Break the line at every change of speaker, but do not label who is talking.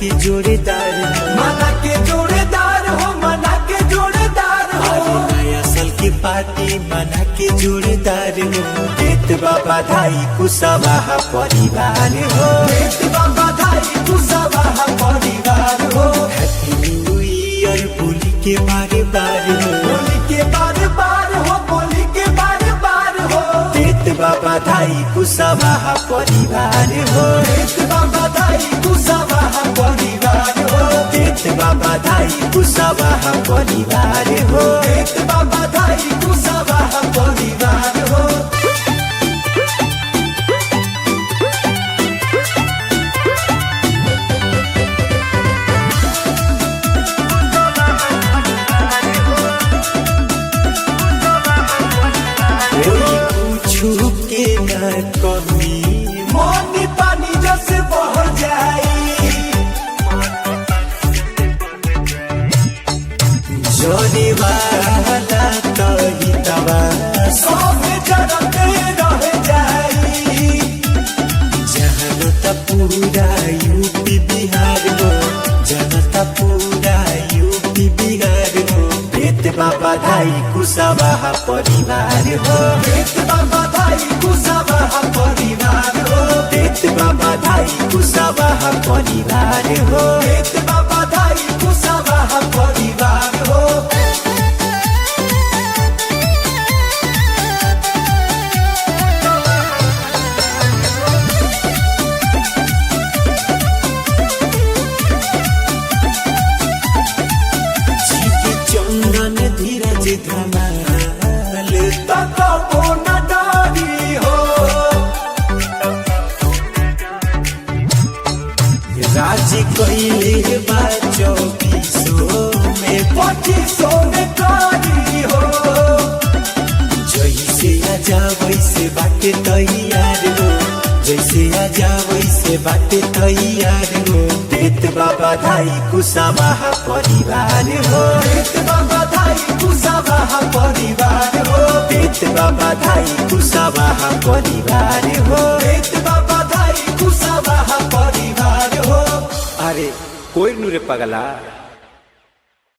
के जोड़ेदार
मना के जोड़ेदार हो, मना के जोड़ेदार हो।
नया साल के पार्टी मना के जोड़ेदार हो। देत बाबा धाई कुशवाह परिवार हो।
देत बाबा धाई कुशवाह परिवार हो।
हैप्पी न्यू ईयर बोली के बारे बार हो।
बोली के बार बार हो, बोली के बार बार हो।
देत बाबा धाई कुशवाह परिवार हो।
देत बाबा धाई कुशवाह परिवार हो।
देत बाबा धाई कुशवाह परिवार हो।
देत बाबा धाई कुशवाह परिवार हो।
कुछ के न कमी
मोनी पानी जैसे बह जाई।
जोने वाला कही तबा
सब जरते रह जाई।
जनता पूरा यूपी बिहार हो। जनता पूरा यूपी बिहार हो। देत बाबा धाई कुशवाह परिवार हो।
देत बाबा धाई कुशवाह परिवार हो।
देत बाबा धाई कुशवाह परिवार हो।
देत बाबा धाई कुशवाह परिवार हो।
चंदन धीरज धमाल
तको न डारी हो।
राज कैले बा 24 में
25 में कारी हो।
जैसे आजा वैसे बाटे तैयार हो। जैसे आजा वैसे बाटे तैयार हो। देत बाबा धाई कुशवाह परिवार हो।
देत बाबा धाई कुशवाह परिवार हो।
देत बाबा धाई कुशवाह परिवार हो।
देत बाबा धाई कुशवाह परिवार हो।
अरे कोई नूरे पगला।